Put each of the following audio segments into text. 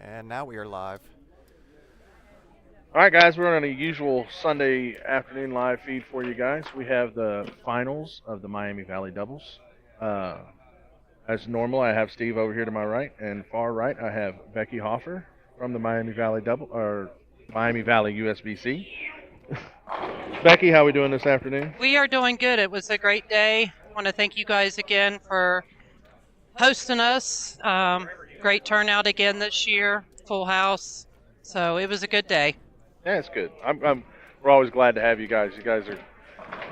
And now we are live. All right, guys, we're on a usual Sunday afternoon live feed for you guys. We have the finals of the Miami Valley doubles. Uh, as normal, I have Steve over here to my right, and far right, I have Becky Hoffer from the Miami Valley double or Miami Valley USBC. Becky, how are we doing this afternoon? We are doing good. It was a great day. I want to thank you guys again for hosting us. Great turnout again this year, full house. So it was a good day. Yeah, it's good. We're always glad to have you guys. You guys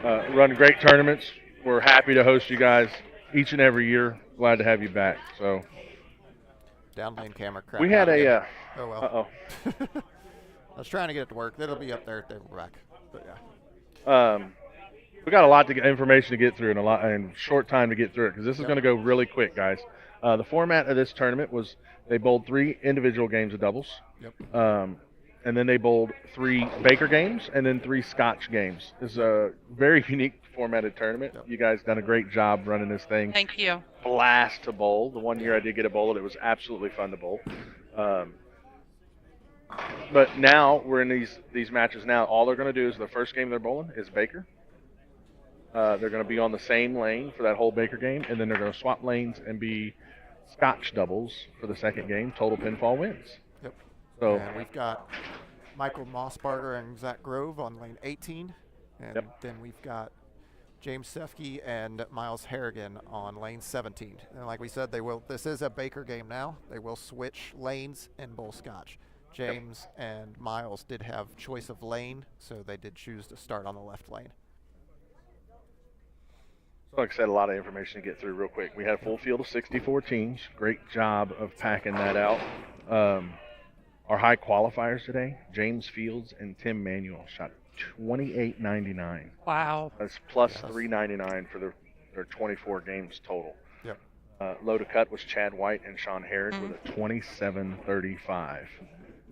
are running great tournaments. We're happy to host you guys each and every year. Glad to have you back. So Down lane camera crap. we had a. Oh well. Uh-oh. I was trying to get it to work. It'll be up there. We're back. But yeah. We got a lot of information to get through and short time to get through it because this is going to go really quick, guys. The format of this tournament was they bowled 3 individual games of doubles. Yep. And then they bowled 3 Baker games and then 3 Scotch games. This is a very unique formatted tournament. Yep. You guys done a great job running this thing. Thank you. Blast to bowl. The one year I did get a bowl, it was absolutely fun to bowl. But now we're in these matches now. All they're going to do is the first game they're bowling is Baker. They're going to be on the same lane for that whole Baker game, and then they're going to swap lanes and be Scotch doubles for the second game. Total pinfall wins. Yep. So and we've got Michael Mossbarger and Zach Grove on lane 18. And then we've got James Sefke and Miles Harrigan on lane 17. And like we said, this is a Baker game now. They will switch lanes and bowl Scotch. James and Miles did have choice of lane, so they did choose to start on the left lane. like I said, a lot of information to get through real quick. We had a full field of 64 teams. Great job of packing that out. Our high qualifiers today, James Fields and Tim Manuel shot 28.99. Wow. That's plus 399 for their 24 games total. Yep. Low to cut was Chad White and Sean Harrod with a 27.35.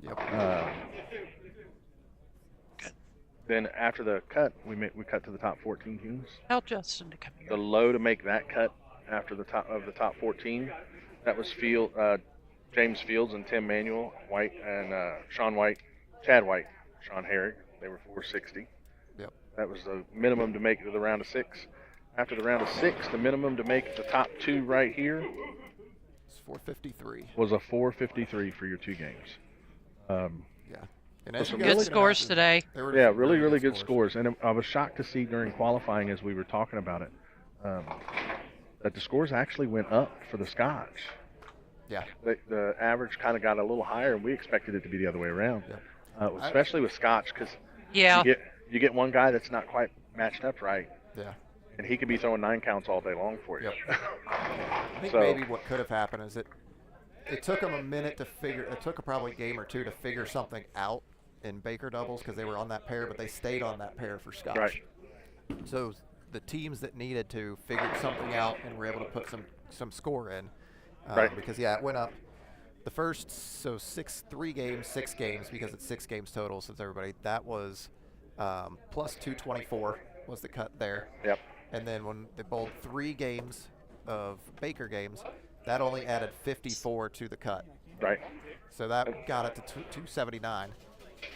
Yep. Then after the cut, we cut to the top 14 teams. Tell Justin to come here. The low to make that cut after the top 14, that was James Fields and Tim Manuel, White and Sean White, Chad White, Sean Harrod. They were 460. Yep. That was the minimum to make it to the round of 6. After the round of 6, the minimum to make the top 2 right here It's 453. was a 453 for your 2 games. Yeah. And as Some you guys Good can scores imagine, today. they were Yeah, some really good scores. And I was shocked to see during qualifying as we were talking about it that the scores actually went up for the Scotch. Yeah. The average kind of got a little higher, and we expected it to be the other way around, especially with Scotch because Yeah. you get one guy that's not quite matched up right, Yeah. and he could be throwing 9 counts all day long for you. Yep. I think So- maybe what could have happened is it took them a minute to figure. It took probably a game or two to figure something out in Baker doubles because they were on that pair, but they stayed on that pair for Scotch. Right. So the teams that needed to figured something out and were able to put some score in. Right. Because it went up. The first 6 games because it's 6 games total since everybody. That was plus 224 was the cut there. Yep. And then when they bowled 3 games of Baker games, that only added 54 to the cut. Right. So that got it to 279.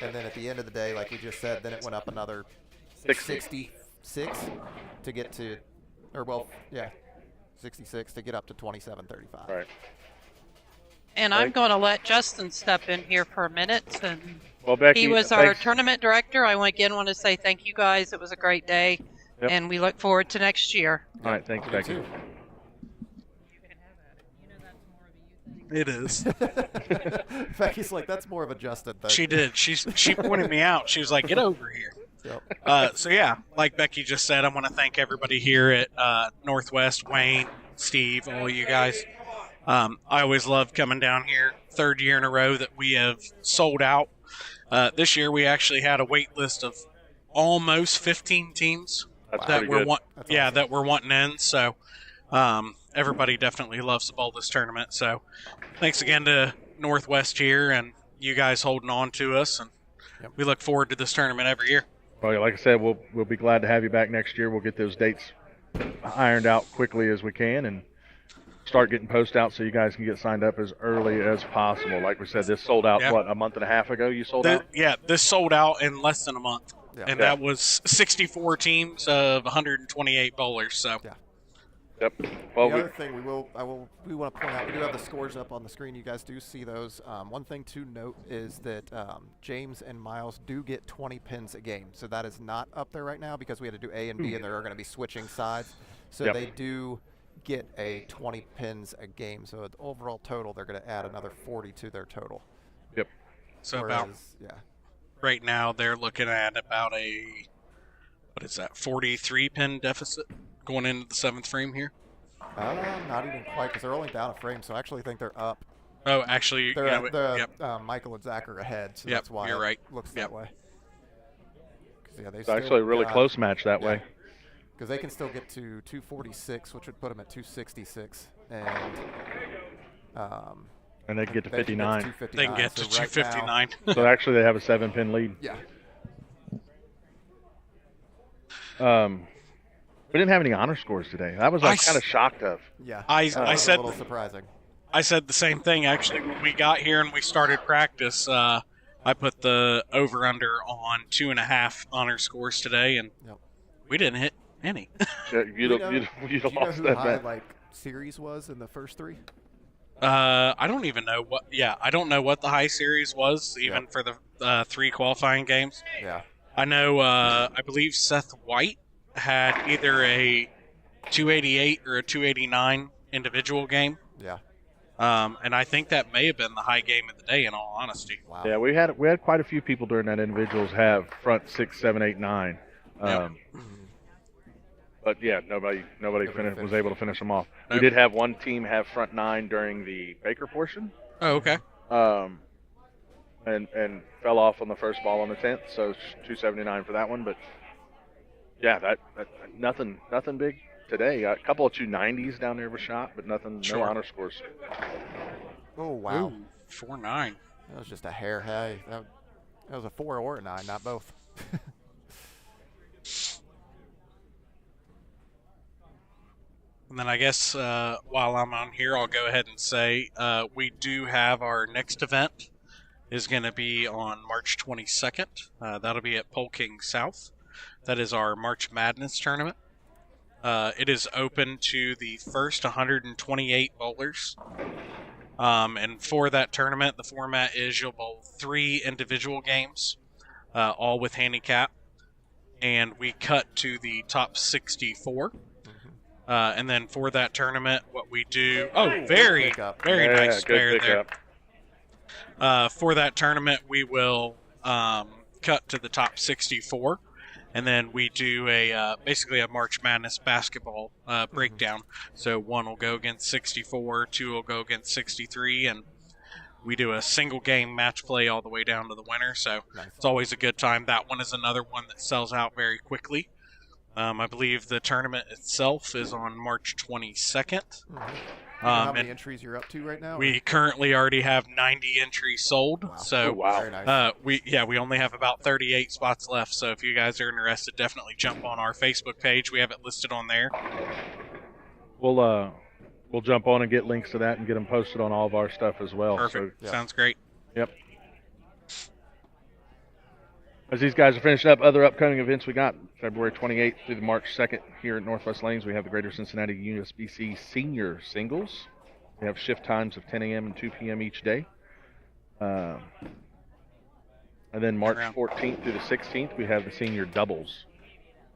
And then at the end of the day, like we just said, then it went up another 66 to get to, 66 to get up to 27.35. Right. And I'm going to let Justin step in here for a minute. And Well, Becky, he was our thanks. tournament director. I again want to say thank you guys. It was a great day. Yep. And we look forward to next year. All right, thanks, Becky. too. It is. Becky's like, that's more of a Justin thing. She did. She pointed me out. She was like, "Get over here." Yep. So yeah, like Becky just said, I want to thank everybody here at Northwest, Wayne, Steve, all you guys. I always love coming down here. 3rd year in a row that we have sold out. This year we actually had a wait list of almost 15 teams That's that pretty were good. that were wanting in. So everybody definitely loves to bowl this tournament. So thanks again to Northwest here and you guys holding on to us, and we look forward to this tournament every year. Well, like I said, we'll be glad to have you back next year. We'll get those dates ironed out quickly as we can, and start getting posts out so you guys can get signed up as early as possible. Like we said, this sold out, Yeah. what, a month and a half ago you sold out? Yeah, this sold out in less than a month. Yeah. And Yeah. that was 64 teams of 128 bowlers. So Yeah. Yep. Well, The other thing we want to point out, we do have the scores up on the screen. You guys do see those. One thing to note is that James and Miles do get 20 pins a game. So that is not up there right now because we had to do A and B, and they're going to be switching sides. So Yep. they do get a 20 pins a game. So the overall total, they're going to add another 40 to their total. Yep. so about Yeah. right now they're looking at about a, what is that, 43 pin deficit going into the 7th frame here. Not even quite, because they're only down a frame. So I actually think they're up. Oh, actually, They're yeah, yep. Michael and Zach are ahead, so Yep, that's why you're it right. looks Yep. that way. 'Cause, yeah, It's actually a really close match that way. Because they can still get to 246, which would put them at 266, and And they get to they can 59. they can get to So right now- 259. So actually they have a 7-pin lead. Yeah. We didn't have any honor scores today. That was I kind of shocked of. Yeah. I That was said- a little surprising. I said the same thing actually when we got here and we started practice. I put the over/under on 2.5 honor scores today, and Yep. we didn't hit any. Yeah, Do you know lost who that high bet. series was in the first 3? I don't even know what. Yeah, I don't know what the high series was even for the 3 qualifying games. Yeah. I know. I believe Seth White had either a 288 or a 289 individual game. Yeah. And I think that may have been the high game of the day, in all honesty. Wow. Yeah, we had quite a few people during that individuals have front 6, 7, 8, 9. Yep. But yeah, nobody was finished. able to finish them off. We Nope. did have one team have front 9 during the Baker portion, Oh, okay. and fell off on the first ball on the 10th, so 279 for that one. But yeah, that nothing big today. A couple of 290s down there were shot, but nothing, Sure. no honor scores. Oh, wow. Ooh, 4-9. That was just a hair high. That was a 4 or a 9, not both. And then I guess while I'm on here, I'll go ahead and say we do have our next event is going to be on March 22nd. That'll be at Pole King South. That is our March Madness tournament. It is open to the first 128 bowlers. And for that tournament, the format is you'll bowl 3 individual games, all with handicap. And we cut to the top 64. And then for that tournament, what we do... Oh, very pickup. nice good spare there. pickup. For that tournament, we will cut to the top 64. And then we do basically a March Madness basketball breakdown. So 1 will go against 64, 2 will go against 63, and we do a single game match play all the way down to the winner. So Nice. it's always a good time. That one is another one that sells out very quickly. I believe the tournament itself is on March 22nd. You know how many And entries you're up to right now? we currently already have 90 entries sold. Wow. So Oh, wow. Very nice. we only have about 38 spots left. So if you guys are interested, definitely jump on our Facebook page. We have it listed on there. We'll jump on and get links to that and get them posted on all of our stuff as well. Perfect. Yeah. Sounds great. So, yep. As these guys are finishing up, other upcoming events we got February 28th through the March 2nd here at Northwest Lanes. We have the Greater Cincinnati USBC Senior Singles. We have shift times of 10 a.m. and 2 p.m. each day. And then March Around. 14th through the 16th, we have the Senior Doubles.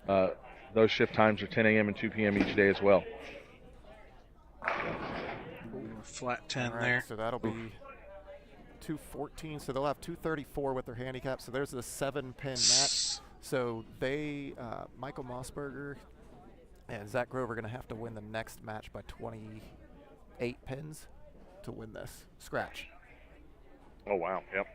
Those shift times are 10 a.m. and 2 p.m. each day as well. Flat 10 All right, there. So that'll be 214. So they'll have 234 with their handicap. So there's a 7-pin match. So they, Michael Mossberger and Zach Grove are going to have to win the next match by 28 pins to win this scratch. Oh, wow. Yep.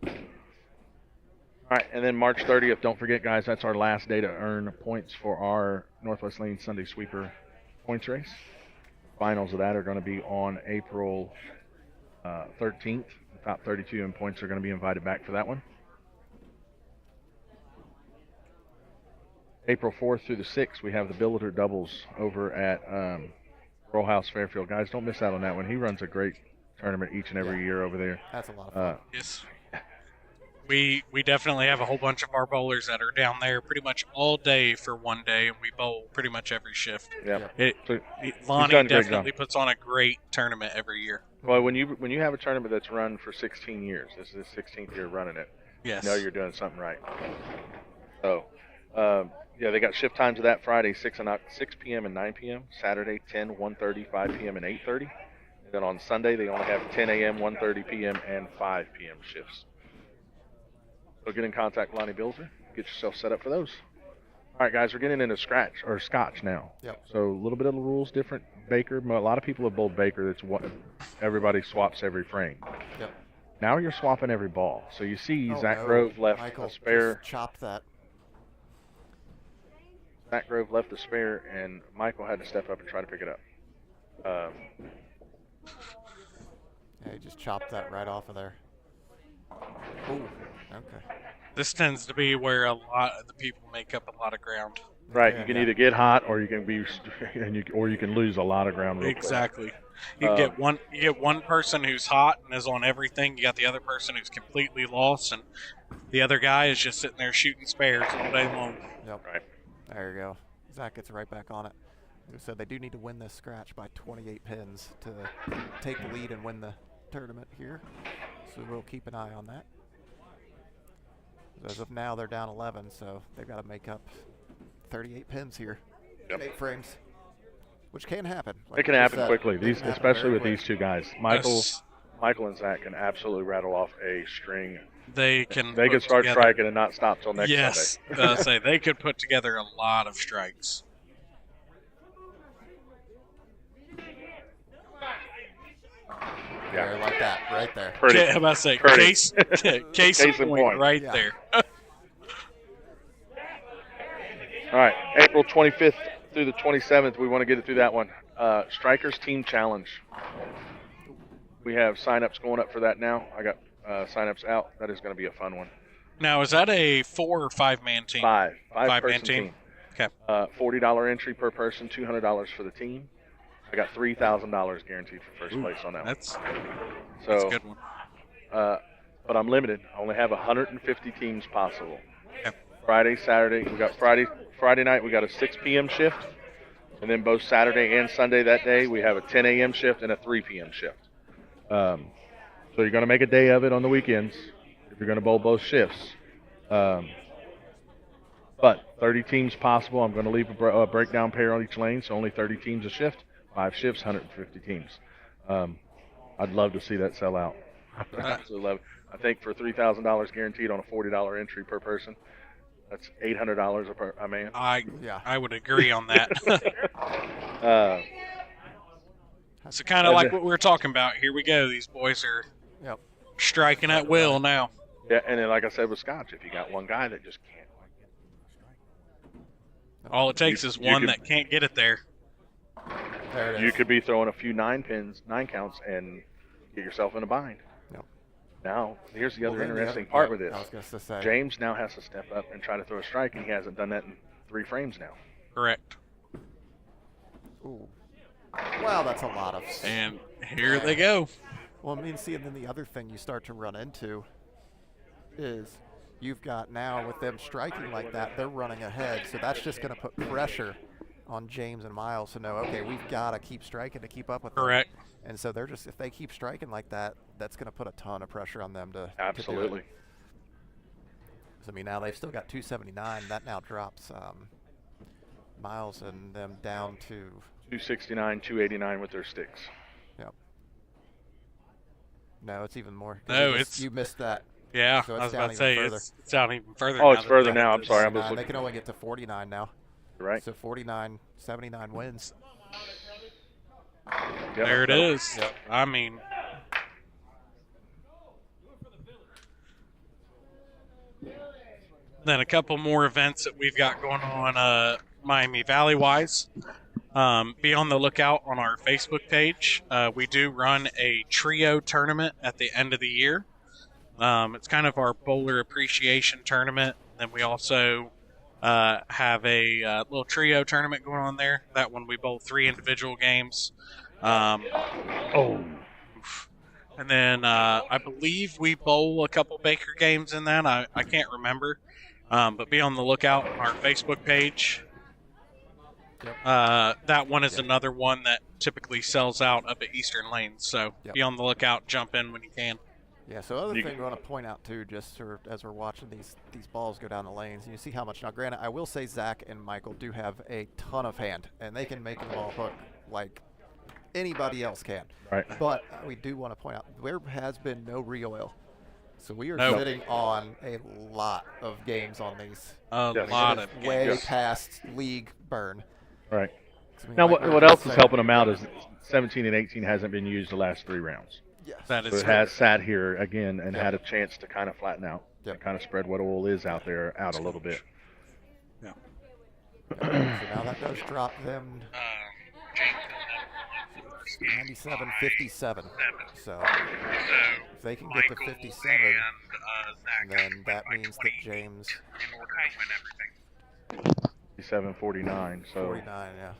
All right, and then March 30th, don't forget, guys, that's our last day to earn points for our Northwest Lane Sunday Sweeper points race. Finals of that are going to be on April 13th. The top 32 in points are going to be invited back for that one. April 4th through the 6th, we have the Billiter doubles over at Roll House Fairfield. Guys, don't miss out on that one. He runs a great tournament each and every year over there. That's a lot of fun. Yes. We definitely have a whole bunch of our bowlers that are down there pretty much all day for one day, and we bowl pretty much every shift. Yeah. Lonnie definitely puts on a great tournament every year. Well, when you have a tournament that's run for 16 years, this is the 16th year running it. Yes. You know you're doing something right. So, yeah, they got shift times of that Friday, 6 p.m. and 9 p.m. Saturday, 10, 1:30, 5 p.m. and 8:30. And then on Sunday, they only have 10 a.m., 1:30 p.m. and 5 p.m. shifts. So get in contact with Lonnie Bilzer. Get yourself set up for those. All right, guys, we're getting into scotch now. Yep. So a little bit of the rules different. Baker, a lot of people have bowled Baker. That's what everybody swaps every frame. Yep. Now you're swapping every ball. So you see Zach no. Grove left Michael a spare. just chopped that. Zach Grove left a spare, and Michael had to step up and try to pick it up. Yeah, he just chopped that right off of there. Ooh, okay. This tends to be where a lot of the people make up a lot of ground. Right, Yeah, you can yeah. either get hot or you can be, or you can lose a lot of ground. Real quick. Exactly. You get one person who's hot and is on everything. You got the other person who's completely lost, and the other guy is just sitting there shooting spares all day long. Yep. Right. There you go. Zach gets right back on it. They said they do need to win this scratch by 28 pins to take the lead and win the tournament here. So we'll keep an eye on that. As of now, they're down 11, so they've got to make up 38 pins here. Yep. 8 frames, which can happen. It can happen said. quickly. It These, can happen especially very with quick. these two guys, Michael Yes. and Zach can absolutely rattle off a string. They can start together, striking and not stop till next yes, Sunday. say they could put together a lot of strikes. Yeah, like that, right there. Pretty. How about to say Pretty. case in in point, point. right Yeah. there. All right, April 25th through the 27th, we want to get it through that one. Strikers Team Challenge. We have sign-ups going up for that now. I got sign-ups out. That is going to be a fun one. Now, is that a 4 or 5 man team? Five-man person team. Okay. $40 entry per person, $200 for the team. I got $3,000 guaranteed for first place on that one. That's So, a good one. but I'm limited. I only have 150 teams possible. Okay. Friday, Saturday. We got Friday night. We got a 6 p.m. shift, and then both Saturday and Sunday that day we have a 10 a.m. shift and a 3 p.m. shift. So you're going to make a day of it on the weekends if you're going to bowl both shifts. But 30 teams possible. I'm going to leave a breakdown pair on each lane, so only 30 teams a shift. 5 shifts, 150 teams. I'd love to see that sell out. Absolutely love it. I think for $3,000 guaranteed on a $40 entry per person, that's $800 a man. I would agree on that. So kind of like what we were talking about. Here we go. These boys are striking at will now. Yeah, and then like I said with Scotch, if you got one guy that just can't All it takes is one that can't get it there. There it is. you could be throwing a few 9 counts, and get yourself in a bind. Yep. Now, here's the other Well, then interesting part with I this. was going to say. James now has to step up and try to throw a strike, and he hasn't done that in 3 frames now. Correct. Ooh. Well, that's a lot of. And here they go. Well, I mean, see, and then the other thing you start to run into is you've got now with them striking like that, they're running ahead, so that's just going to put pressure on James and Miles to know, okay, we've got to keep striking to keep up with them. Correct. And so they're just, if they keep striking like that, that's going to put a ton of pressure on them to Absolutely. To do it. So, I mean, now they've still got 279. That now drops Miles and them down to 269, 289 with their sticks. Yep. No, it's even more. No, you missed that. Yeah, So I it's was about down to say even it's down even further. Oh, now it's that further they- now. I'm sorry. I'm just They looking. can only get to 49 now. Right. So 49, 79 wins. Yep. There it is. Yep. I mean, then a couple more events that we've got going on Miami Valley wise. Be on the lookout on our Facebook page. We do run a trio tournament at the end of the year. It's kind of our bowler appreciation tournament. Then we also have a little trio tournament going on there. That one we bowl 3 individual games. Oh. And then I believe we bowl a couple Baker games in that. I can't remember. But be on the lookout on our Facebook page. Yep. That one is another one that typically sells out up at Eastern Lanes. So Yep. be on the lookout. Jump in when you can. Yeah, so other thing we want to point out too, just as we're watching these balls go down the lanes, and you see how much. Now, granted, I will say Zach and Michael do have a ton of hand, and they can make the ball hook like anybody else can. Right. But we do want to point out there has been no re-oil, so we are No. sitting on a lot of games on these. A Yes. lot It of is way games. past league burn. Right. 'Cause, I mean, Now, like what we else is said- helping them out is 17 and 18 hasn't been used the last 3 rounds. Yes. That So is it has sat here again and Yep. had a chance to kind of flatten out, Yep. and kind of spread what oil is out there out a little bit. Yeah. So now that does drop them 97-57. So if they can get to 57, then that means that James 47-49. So 49. Yeah.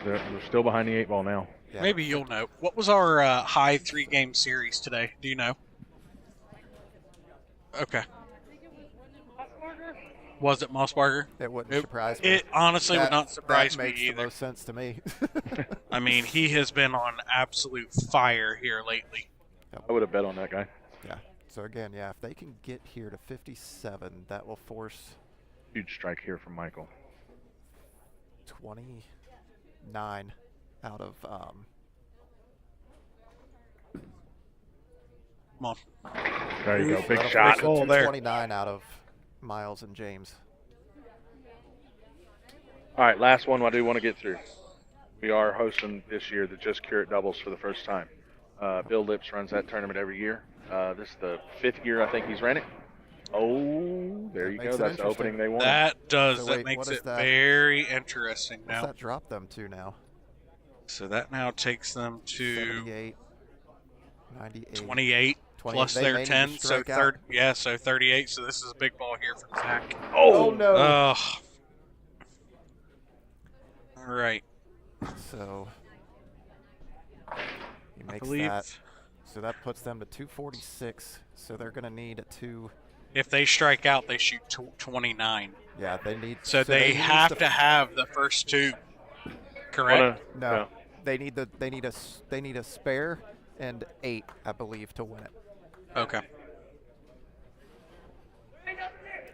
they're still behind the 8 ball now. Yeah. Maybe you'll know. What was our high 3-game series today? Do you know? Okay. Was it Mossbarger? It wouldn't It- surprise me. It honestly would not surprise that me makes either. the most sense to me. I mean, he has been on absolute fire here lately. I would have bet on that guy. Yeah. So again, yeah, if they can get here to 57, that will force Huge strike here from Michael. 29 out of Come on. There you go. Big that'll shot. force Oh, there. 29 out of Miles and James. All right, last one I do want to get through. We are hosting this year the Just Cure It Doubles for the first time. Bill Lips runs that tournament every year. This is the 5th year I think he's ran it. Oh, there That you makes go. it That's the opening they want. That does. So that wait, makes what is it that? very interesting What's now. that drop them to now? So that now takes them to 78, 98. 28 plus They their may need to 10. So strike out. so 38. So this is a big ball here from Zach. Oh no! Oh. All right. So he I makes believe that. So that puts them to 246. So they're going to need a 2. if they strike out, they shoot 29. Yeah, they need. So they need have to have the first 2. Correct. No, they need a spare and 8, I believe, to win it. Okay.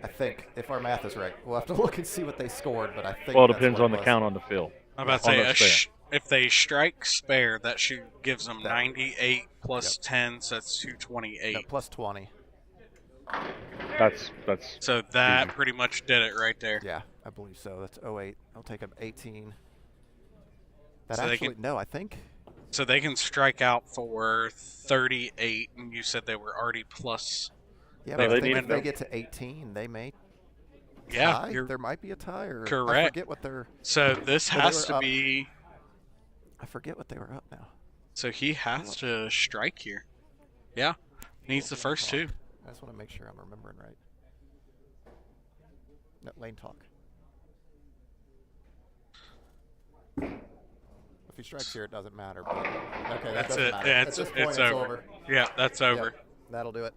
I think, if our math is right. We'll have to look and see what they scored, but I think. Well, it that's depends what on the was. count on the field. I'm about to On say the spare. if they strike spare, that gives them That- 98 plus 10, so that's 228. No, plus 20. That's So that Easy. pretty much did it right there. Yeah, I believe so. That's 08. I'll take them 18. That So they actually, can- no, I think. So they can strike out for 38, and you said they were already plus. Yeah, No, but they I think need if they to- get to 18, they may Yeah, tie. you're There might be a tie, or I correct. forget what they're. So this Well, they has were to up. be. I forget what they were up now. So he has to strike here. Yeah, needs the first 2. I just want to make sure I'm remembering right. No, lane talk. If he strikes here, it doesn't matter. But okay, that That's doesn't it. matter. Yeah, At this point, it's over. Yeah, that's over. Yep, that'll do it.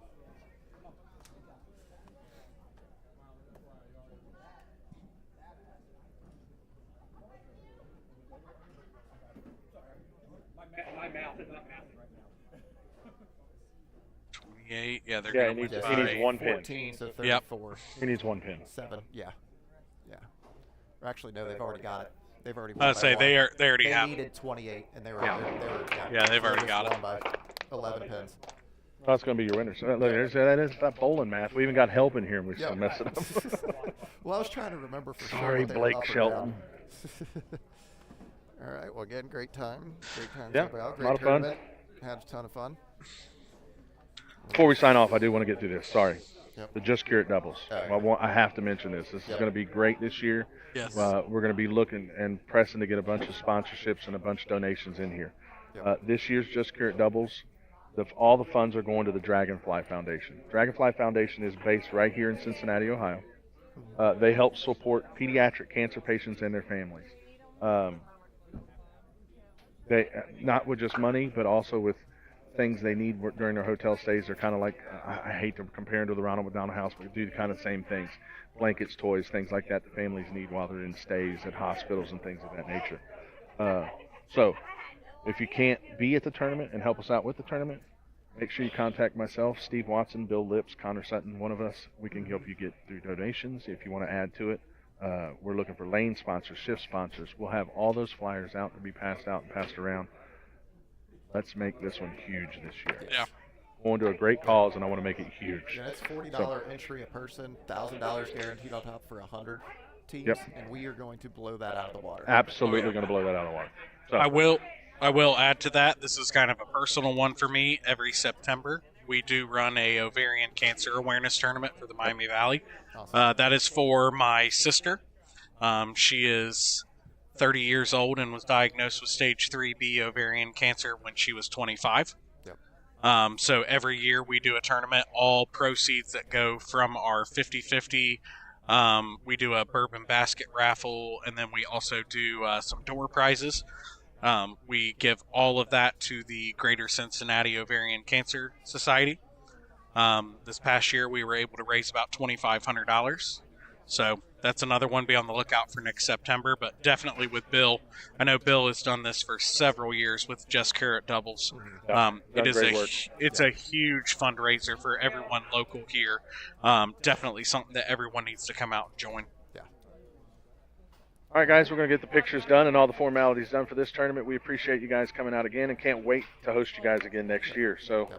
My mouth is not mathing right now. 28. Yeah, they're Yeah, going he to needs- win he by needs one pin. 14 to Yep. 34. he needs 1 pin. 7. Yeah. Yeah. Or actually, no, they've already got it. They've already. I won would by say one. they already They have. needed 28, and they were. Yeah. They were Yeah, they've they already just got it. won by 11 pins. That's going to be your winner. So look, that is that bowling math. We even got help in here, and we still Yep. mess it up. Well, I was trying to remember for sure. Sorry, what they were Blake up or Shelton. down. All right. Well, again, great time. Great time. Yeah, Great a lot of fun. tournament. Had a ton of fun. Before we sign off, I do want to get through this. Sorry. Yep. The Just Cure It doubles. All right. I have to mention this. This is Yep. going to be great this year. Yes. We're going to be looking and pressing to get a bunch of sponsorships and a bunch of donations in here. Yep. This year's Just Cure It doubles, all the funds are going to the Dragonfly Foundation. Dragonfly Foundation is based right here in Cincinnati, Ohio. They help support pediatric cancer patients and their families. They not with just money, but also with things they need during their hotel stays. They're kind of like, I hate to compare them to the Ronald McDonald House, but do the kind of same things: blankets, toys, things like that families need while they're in stays at hospitals and things of that nature. So, if you can't be at the tournament and help us out with the tournament, make sure you contact myself, Steve Watson, Bill Lips, Connor Sutton, one of us. We can help you get through donations if you want to add to it. We're looking for lane sponsors, shift sponsors. We'll have all those flyers out to be passed out and passed around. Let's make this one huge this year. Yeah. Going to a great cause, and I want to make it huge. Yeah, it's $40 entry a person, $1,000 guaranteed on top for 100 teams, Yep. and we are going to blow that out of the water. Absolutely going to blow that out of the water. So, I will add to that. This is kind of a personal one for me. Every September, we do run a ovarian cancer awareness tournament for the Miami Valley. Awesome. That is for my sister. She is 30 years old and was diagnosed with stage 3B ovarian cancer when she was 25. Yep. So every year we do a tournament. All proceeds that go from our 50-50, we do a bourbon basket raffle, and then we also do some door prizes. We give all of that to the Greater Cincinnati Ovarian Cancer Society. This past year, we were able to raise about $2,500. So that's another one. Be on the lookout for next September, but definitely with Bill. I know Bill has done this for several years with Just Carrot Doubles. It's a huge fundraiser for everyone local here. Definitely something that everyone needs to come out and join. all right, guys, we're going to get the pictures done and all the formalities done for this tournament. We appreciate you guys coming out again and can't wait to host you guys again next year. So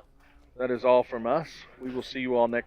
that is all from us. We will see you all next